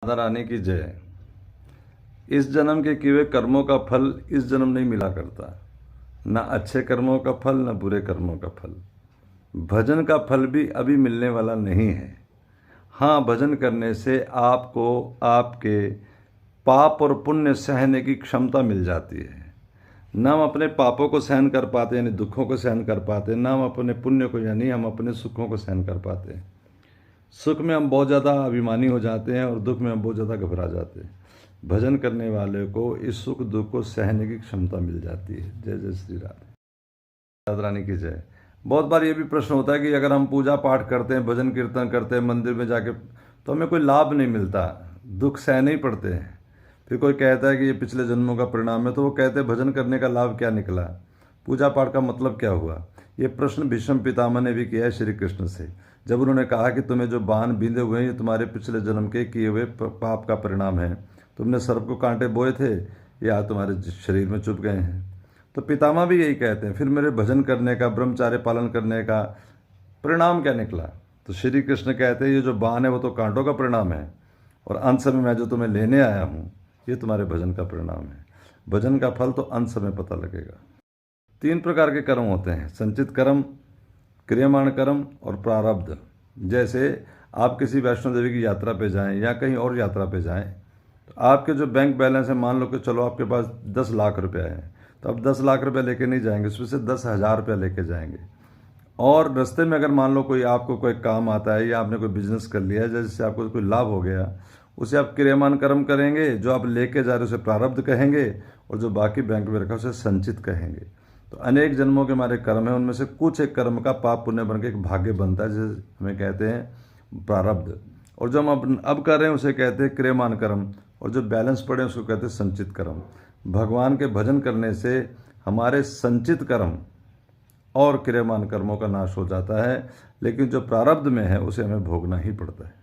राधा रानी की जय। इस जन्म के किए हुए कर्मों का फल इस जन्म नहीं मिला करता, ना अच्छे कर्मों का फल ना बुरे कर्मों का फल। भजन का फल भी अभी मिलने वाला नहीं है। हाँ, भजन करने से आपको आपके पाप और पुण्य सहने की क्षमता मिल जाती है। ना हम अपने पापों को सहन कर पाते यानी दुखों को सहन कर पाते, ना हम अपने पुण्य को यानी हम अपने सुखों को सहन कर पाते हैं। सुख में हम बहुत ज़्यादा अभिमानी हो जाते हैं और दुख में हम बहुत ज़्यादा घबरा जाते हैं। भजन करने वाले को इस सुख दुख को सहने की क्षमता मिल जाती है। जय जय श्री राधे। राधा रानी की जय। बहुत बार ये भी प्रश्न होता है कि अगर हम पूजा पाठ करते हैं, भजन कीर्तन करते हैं, मंदिर में जाके, तो हमें कोई लाभ नहीं मिलता, दुख सहने ही पड़ते हैं। फिर कोई कहता है कि ये पिछले जन्मों का परिणाम है, तो वो कहते हैं भजन करने का लाभ क्या निकला, पूजा पाठ का मतलब क्या हुआ। ये प्रश्न भीष्म पितामह ने भी किया है श्री कृष्ण से, जब उन्होंने कहा कि तुम्हें जो बाण बींधे हुए हैं ये तुम्हारे पिछले जन्म के किए हुए पाप का परिणाम है। तुमने सर्प को कांटे बोए थे, ये आज तुम्हारे शरीर में चुभ गए हैं। तो पितामह भी यही कहते हैं, फिर मेरे भजन करने का, ब्रह्मचार्य पालन करने का परिणाम क्या निकला। तो श्री कृष्ण कहते हैं ये जो बाण है वो तो कांटों का परिणाम है, और अंत समय मैं जो तुम्हें लेने आया हूँ ये तुम्हारे भजन का परिणाम है। भजन का फल तो अंत समय पता लगेगा। 3 प्रकार के कर्म होते हैं, संचित कर्म, क्रियमाण कर्म और प्रारब्ध। जैसे आप किसी वैष्णो देवी की यात्रा पे जाएं या कहीं और यात्रा पे जाएं, तो आपके जो बैंक बैलेंस है, मान लो कि चलो आपके पास 10 लाख रुपया है, तो आप 10 लाख रुपया लेके नहीं जाएंगे, उसमें से 10,000 रुपया लेके जाएंगे। और रास्ते में अगर मान लो कोई आपको कोई काम आता है या आपने कोई बिजनेस कर लिया है जिससे आपको कोई लाभ हो गया, उसे आप क्रियमान कर्म करेंगे। जो आप लेके जा रहे हो उसे प्रारब्ध कहेंगे, और जो बाकी बैंक में रखा उसे संचित कहेंगे। तो अनेक जन्मों के हमारे कर्म हैं, उनमें से कुछ एक कर्म का पाप पुण्य बन के एक भाग्य बनता है, जिसे हमें कहते हैं प्रारब्ध। और जो हम अब कर रहे हैं उसे कहते हैं क्रियमान कर्म, और जो बैलेंस पड़े उसको कहते हैं संचित कर्म। भगवान के भजन करने से हमारे संचित कर्म और क्रियमान कर्मों का नाश हो जाता है, लेकिन जो प्रारब्ध में है उसे हमें भोगना ही पड़ता है।